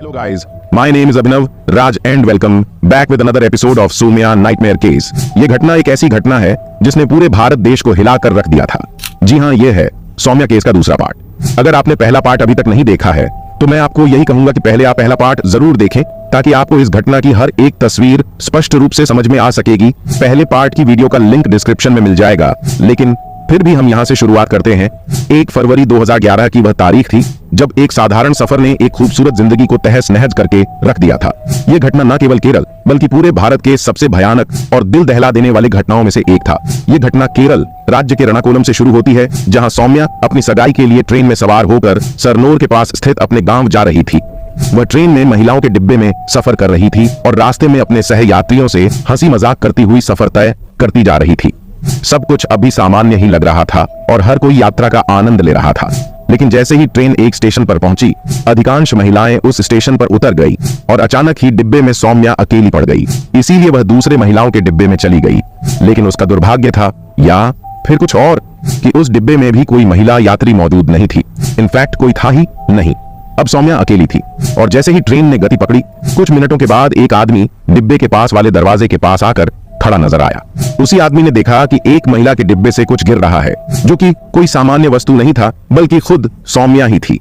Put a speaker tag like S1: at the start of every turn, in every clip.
S1: Hello guys, my name is Abhinav Raj and welcome back with another episode of Soumya Nightmare Case। ये घटना एक ऐसी घटना है जिसने पूरे भारत देश को हिलाकर रख दिया था। जी हाँ, ये है सौम्या केस का दूसरा पार्ट। अगर आपने पहला पार्ट अभी तक नहीं देखा है तो मैं आपको यही कहूंगा कि पहले आप पहला पार्ट जरूर देखें ताकि आपको इस घटना की हर एक तस्वीर स्पष्ट रूप से समझ में आ सकेगी। पहले पार्ट की वीडियो का लिंक डिस्क्रिप्शन में मिल जाएगा, लेकिन फिर भी हम यहां से शुरुआत करते हैं। 1 फरवरी 2011 की वह तारीख थी जब एक साधारण सफर ने एक खूबसूरत जिंदगी को तहस नहस करके रख दिया था। यह घटना न केवल केरल बल्कि पूरे भारत के सबसे भयानक और दिल दहला देने वाली घटनाओं में से एक था। यह घटना केरल राज्य के रणकोलम से शुरू होती है, जहां सौम्या अपनी सगाई के लिए ट्रेन में सवार होकर सरनोर के पास स्थित अपने गांव जा रही थी। वह ट्रेन में महिलाओं के डिब्बे में सफर कर रही थी और रास्ते में अपने सहयात्रियों से हंसी मजाक करती हुई सफर तय करती जा रही थी। सब कुछ अभी सामान्य ही लग रहा था और हर कोई यात्रा का आनंद ले रहा था। लेकिन जैसे ही ट्रेन एक स्टेशन पर पहुंची, अधिकांश महिलाएं उस स्टेशन पर उतर गई और अचानक ही डिब्बे में सौम्या अकेली पड़ गई। इसीलिए वह दूसरे महिलाओं के डिब्बे में चली गई। लेकिन उसका दुर्भाग्य था या फिर कुछ और कि उस डिब्बे में भी कोई महिला यात्री मौजूद नहीं थी। इनफैक्ट कोई था ही नहीं। अब सौम्या अकेली थी और जैसे ही ट्रेन ने गति पकड़ी, कुछ मिनटों के बाद एक आदमी डिब्बे के पास वाले दरवाजे के पास आकर खड़ा नजर आया। उसी आदमी ने देखा कि एक महिला के डिब्बे से कुछ गिर रहा है, जो कि कोई सामान्य वस्तु नहीं था बल्कि खुद सौम्या ही थी।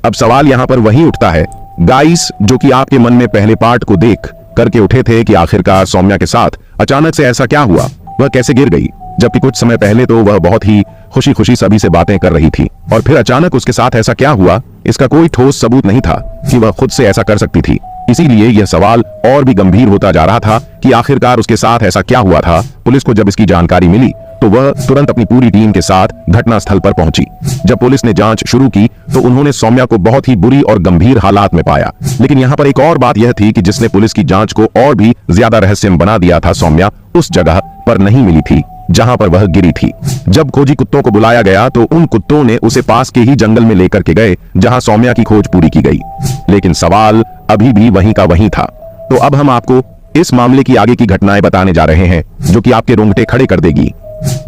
S1: अब सवाल यहाँ पर वही उठता है गाइस, जो कि आपके मन में पहले पार्ट को देख करके उठे थे कि आखिरकार सौम्या के साथ अचानक से ऐसा क्या हुआ, वह कैसे गिर गई, जबकि कुछ समय पहले तो वह बहुत ही खुशी खुशी सभी से बातें कर रही थी। और फिर अचानक उसके साथ ऐसा क्या हुआ, इसका कोई ठोस सबूत नहीं था कि वह खुद से ऐसा कर सकती थी। इसीलिए यह सवाल और भी गंभीर होता जा रहा था कि आखिरकार उसके साथ ऐसा क्या हुआ था। पुलिस को जब इसकी जानकारी मिली तो वह तुरंत अपनी पूरी टीम के साथ घटनास्थल पर पहुंची। जब पुलिस ने जांच शुरू की तो उन्होंने सौम्या को बहुत ही बुरी और गंभीर हालात में पाया। लेकिन यहाँ पर एक और बात यह थी कि जिसने पुलिस की जांच को और भी ज्यादा रहस्यमय बना दिया था, सौम्या उस जगह पर नहीं मिली थी जहां पर वह गिरी थी। जब खोजी कुत्तों को बुलाया गया तो उन कुत्तों ने उसे पास के ही जंगल में लेकर के गए जहां सौम्या की खोज पूरी की गई। लेकिन सवाल अभी भी वहीं का वहीं था। तो अब हम आपको इस मामले की आगे की घटनाएं बताने जा रहे हैं जो कि आपके रोंगटे खड़े कर देगी।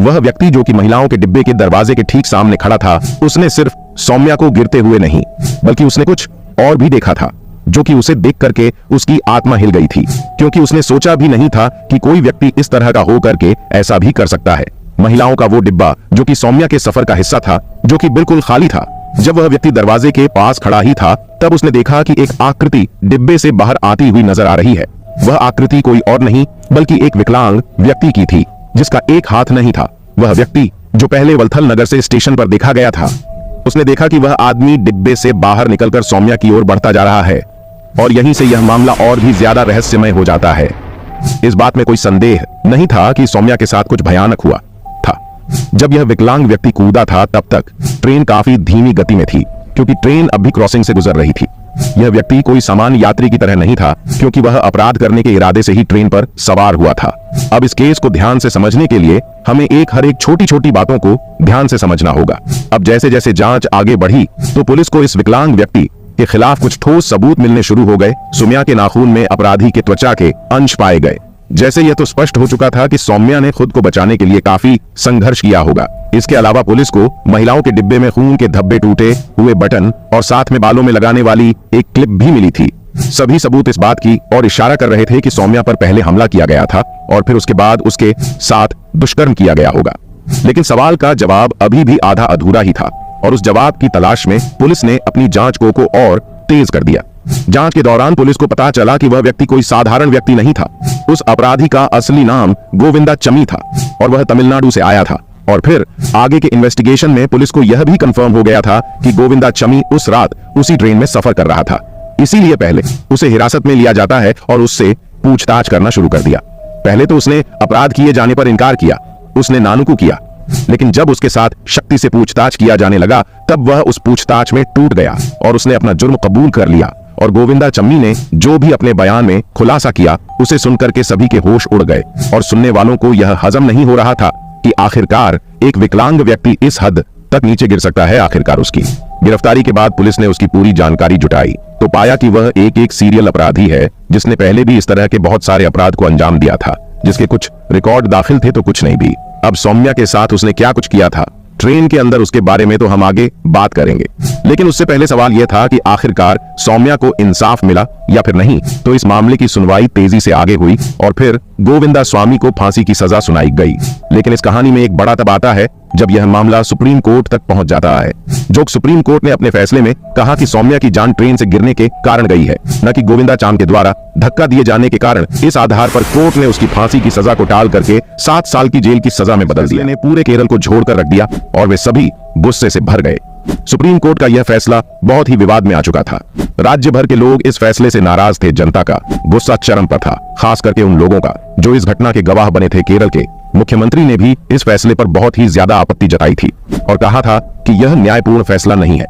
S1: वह व्यक्ति जो कि महिलाओं के डिब्बे के दरवाजे के ठीक सामने खड़ा था, उसने सिर्फ सौम्या को गिरते हुए नहीं बल्कि उसने कुछ और भी देखा था, जो कि उसे देख करके उसकी आत्मा हिल गई थी, क्योंकि उसने सोचा भी नहीं था कि कोई व्यक्ति इस तरह का हो करके ऐसा भी कर सकता है। महिलाओं का वो डिब्बा जो कि सौम्या के सफर का हिस्सा था, जो कि बिल्कुल खाली था। जब वह व्यक्ति दरवाजे के पास खड़ा ही था तब उसने देखा कि एक आकृति डिब्बे से बाहर आती हुई नजर आ रही है। वह आकृति कोई और नहीं बल्कि एक विकलांग व्यक्ति की थी जिसका एक हाथ नहीं था। वह व्यक्ति जो पहले वलथल नगर से स्टेशन पर देखा गया था, उसने देखा कि वह आदमी डिब्बे से बाहर निकलकर सौम्या की ओर बढ़ता जा रहा है और यहीं से यह मामला और भी ज्यादा रहस्यमय हो जाता है। इस बात में कोई संदेह नहीं था कि सौम्या के साथ कुछ भयानक हुआ था। जब यह विकलांग व्यक्ति कूदा था तब तक ट्रेन काफी धीमी गति में थी, क्योंकि ट्रेन अब भी क्रॉसिंग से गुजर रही थी। यह व्यक्ति कोई सामान्य यात्री की तरह नहीं था, क्योंकि वह अपराध करने के इरादे से ही ट्रेन पर सवार हुआ था। अब इस केस को ध्यान से समझने के लिए हमें हर एक छोटी छोटी बातों को ध्यान से समझना होगा। अब जैसे जैसे जांच आगे बढ़ी तो पुलिस को इस विकलांग व्यक्ति के खिलाफ कुछ ठोस सबूत मिलने शुरू हो गए। सौम्या के नाखून में अपराधी के त्वचा के अंश पाए गए। जैसे यह तो स्पष्ट हो चुका था कि सौम्या ने खुद को बचाने के लिए काफी संघर्ष किया होगा। इसके अलावा पुलिस को महिलाओं के डिब्बे में खून के धब्बे, टूटे हुए बटन और साथ में बालों में लगाने वाली एक क्लिप भी मिली थी। सभी सबूत इस बात की और इशारा कर रहे थे कि सौम्या पर पहले हमला किया गया था और फिर उसके बाद उसके साथ दुष्कर्म किया गया होगा। लेकिन सवाल का जवाब अभी भी आधा अधूरा ही था और उस जवाब की तलाश में पुलिस ने अपनी जांच को और तेज कर दिया। जांच के दौरान पुलिस को पता चला कि वह व्यक्ति कोई साधारण व्यक्ति नहीं था। उस अपराधी का असली नाम गोविंदा चमी था और वह तमिलनाडु से आया था। और फिर आगे के इन्वेस्टिगेशन में पुलिस को यह भी कंफर्म हो गया था कि गोविंदा चमी उस रात उसी ट्रेन में सफर कर रहा था। इसीलिए पहले उसे हिरासत में लिया जाता है और उससे पूछताछ करना शुरू कर दिया। पहले तो उसने अपराध किए जाने पर इनकार किया, उसने नानुकू किया। लेकिन जब उसके साथ शक्ति से पूछताछ किया जाने लगा तब वह उस पूछताछ में टूट गया और उसने अपना जुर्म कबूल कर लिया। और गोविंदा चम्मी ने जो भी अपने बयान में खुलासा किया उसे सुनकर के सभी के होश उड़ गए और सुनने वालों को यह हजम नहीं हो रहा था कि आखिरकार एक विकलांग व्यक्ति इस हद तक नीचे गिर सकता है। आखिरकार उसकी गिरफ्तारी के बाद पुलिस ने उसकी पूरी जानकारी जुटाई तो पाया कि वह एक सीरियल अपराधी है जिसने पहले भी इस तरह के बहुत सारे अपराध को अंजाम दिया था, जिसके कुछ रिकॉर्ड दाखिल थे तो कुछ नहीं भी। अब सौम्या के साथ उसने क्या कुछ किया था ट्रेन के अंदर उसके बारे में तो हम आगे बात करेंगे, लेकिन उससे पहले सवाल यह था कि आखिरकार सौम्या को इंसाफ मिला या फिर नहीं। तो इस मामले की सुनवाई तेजी से आगे हुई और फिर गोविंदास्वामी को फांसी की सजा सुनाई गई। लेकिन इस कहानी में एक बड़ा तब आता है जब यह मामला सुप्रीम कोर्ट तक पहुंच जाता है। जो सुप्रीम कोर्ट ने अपने फैसले में कहा कि सौम्या की जान ट्रेन से गिरने के कारण गई है, न कि गोविंदा चांद के द्वारा धक्का दिए जाने के कारण। इस आधार पर कोर्ट ने उसकी फांसी की सजा को टाल करके 7 साल की जेल की सजा में बदल दिया। ने पूरे केरल को छोड़कर रख दिया और वे सभी गुस्से से भर गए। सुप्रीम कोर्ट का यह फैसला बहुत ही विवाद में आ चुका था। राज्य भर के लोग इस फैसले से नाराज थे। जनता का गुस्सा चरम पर था, खास करके उन लोगों का जो इस घटना के गवाह बने थे। केरल के मुख्यमंत्री ने भी इस फैसले पर बहुत ही ज्यादा आपत्ति जताई थी और कहा था कि यह न्यायपूर्ण फैसला नहीं है।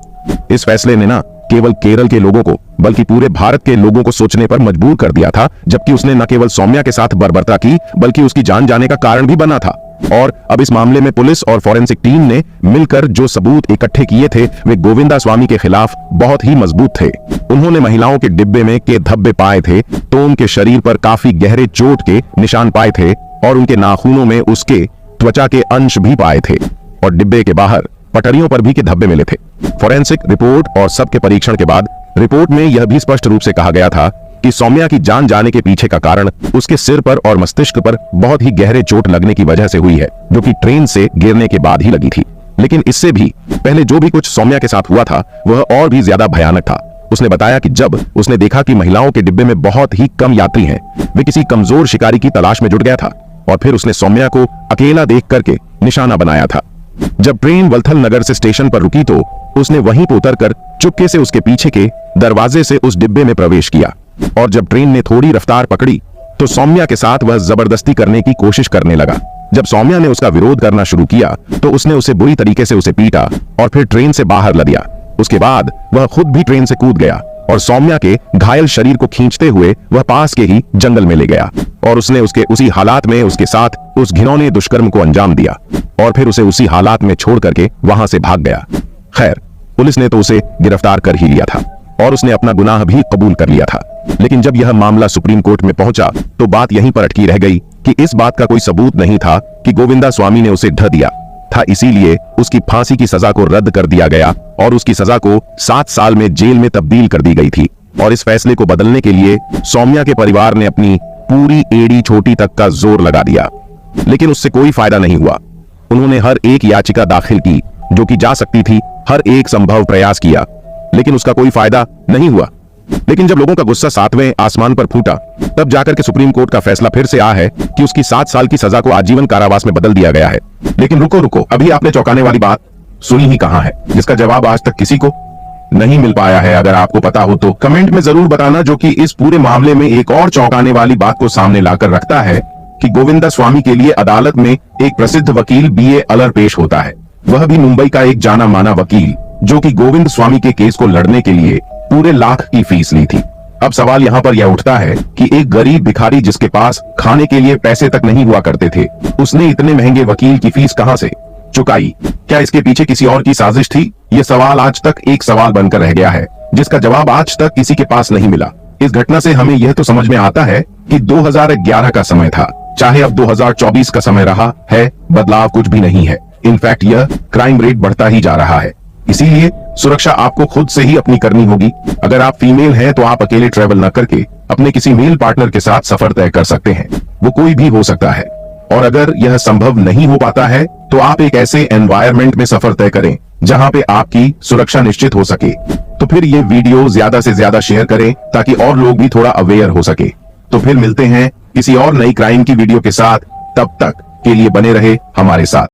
S1: इस फैसले ने न केवल केरल के लोगों को बल्कि पूरे भारत के लोगों को सोचने पर मजबूर कर दिया था, जबकि उसने न केवल सौम्या के साथ बर्बरता की बल्कि उसकी जान जाने का कारण भी बना था। और अब इस मामले में पुलिस और फॉरेंसिक टीम ने मिलकर जो सबूत इकट्ठे किए थे वे गोविंदास्वामी के खिलाफ बहुत ही मजबूत थे। उन्होंने महिलाओं के डिब्बे में के धब्बे पाए थे, तो उनके शरीर पर काफी गहरे चोट के निशान पाए थे और उनके नाखूनों में उसके त्वचा के अंश भी पाए थे और डिब्बे के बाहर पटरियों पर भी के धब्बे मिले थे। फॉरेंसिक रिपोर्ट और सबके परीक्षण के बाद रिपोर्ट में यह भी स्पष्ट रूप से कहा गया था कि सौम्या की जान जाने के पीछे का कारण उसके सिर पर और मस्तिष्क पर बहुत ही गहरे चोट लगने की वजह से हुई है, जो कि ट्रेन से गिरने के बाद ही लगी थी। लेकिन इससे भी पहले जो भी कुछ सौम्या के साथ हुआ था वह और भी ज्यादा भयानक था। उसने बताया कि जब उसने देखा कि महिलाओं के डिब्बे में बहुत ही कम यात्री हैं, वे किसी कमजोर शिकारी की तलाश में जुट गया था और फिर उसने सौम्या को अकेला देख करके निशाना बनाया था। जब ट्रेन वलथल नगर से स्टेशन पर रुकी तो उसने वहीं पर उतरकर चुपके से उसके पीछे के दरवाजे से उस डिब्बे में प्रवेश किया और जब ट्रेन ने थोड़ी रफ्तार पकड़ी तो सौम्या के साथ वह जबरदस्ती करने की कोशिश करने लगा। जब सौम्या ने उसका विरोध करना शुरू किया तो उसने उसे बुरी तरीके से उसे पीटा और फिर ट्रेन से बाहर ला दिया। उसके बाद वह खुद भी ट्रेन से कूद गया और सौम्या के घायल शरीर को खींचते हुए वह पास के ही जंगल में ले गया और उसने उसके उसी हालात में उसके साथ उस घिनौने दुष्कर्म को अंजाम दिया और फिर उसे उसी हालात में छोड़ करके वहां से भाग गया। खैर, पुलिस ने तो उसे गिरफ्तार कर ही लिया था और उसने अपना गुनाह भी कबूल कर लिया था। लेकिन जब यह मामला सुप्रीम कोर्ट में पहुंचा तो बात यहीं पर अटकी रह गई कि इस बात का कोई सबूत नहीं था कि गोविंदास्वामी ने उसे ढा दिया था, इसीलिए उसकी फांसी की सजा को रद्द कर दिया गया और उसकी सजा को 7 साल में जेल में तब्दील कर दी गई थी। और इस फैसले को बदलने के लिए सौम्या के परिवार ने अपनी पूरी एड़ी छोटी तक का जोर लगा दिया, लेकिन उससे कोई फायदा नहीं हुआ। उन्होंने हर एक याचिका दाखिल की जो की जा सकती थी, हर एक संभव प्रयास किया, लेकिन उसका कोई फायदा नहीं हुआ। लेकिन जब लोगों का गुस्सा 7वें आसमान पर फूटा तब जाकर के सुप्रीम कोर्ट का फैसला फिर से आया है कि उसकी 7 साल की सजा को आजीवन कारावास में बदल दिया गया है। लेकिन रुको, अभी आपने चौंकाने वाली बात सुनी ही कहां है, जिसका जवाब आज तक किसी को नहीं मिल पाया है। अगर आपको पता हो तो कमेंट में जरूर बताना, जो कि इस पूरे मामले में एक और चौंकाने वाली बात को सामने लाकर रखता है कि गोविंदास्वामी के लिए अदालत में एक प्रसिद्ध वकील बीए अलर पेश होता है। वह भी मुंबई का एक जाना माना वकील, जो कि गोविंदास्वामी के केस को लड़ने के लिए पूरे लाख की फीस ली थी। अब सवाल यहाँ पर यह उठता है कि एक गरीब भिखारी जिसके पास खाने के लिए पैसे तक नहीं हुआ करते थे, उसने इतने महंगे वकील की फीस कहां से चुकाई? क्या इसके पीछे किसी और की साजिश थी? यह सवाल आज तक एक सवाल बनकर रह गया है, जिसका जवाब आज तक किसी के पास नहीं मिला। इस घटना से हमें यह तो समझ में आता है कि 2011 का समय था, चाहे अब 2024 का समय रहा है, बदलाव कुछ भी नहीं है। इनफैक्ट यह क्राइम रेट बढ़ता ही जा रहा है। इसीलिए सुरक्षा आपको खुद से ही अपनी करनी होगी। अगर आप फीमेल हैं तो आप अकेले ट्रेवल न करके अपने किसी मेल पार्टनर के साथ सफर तय कर सकते हैं, वो कोई भी हो सकता है। और अगर यह संभव नहीं हो पाता है तो आप एक ऐसे एनवायरनमेंट में सफर तय करें जहां पे आपकी सुरक्षा निश्चित हो सके। तो फिर ये वीडियो ज्यादा से ज्यादा शेयर करें ताकि और लोग भी थोड़ा अवेयर हो सके। तो फिर मिलते हैं किसी और नई क्राइम की वीडियो के साथ, तब तक के लिए बने रहे हमारे साथ।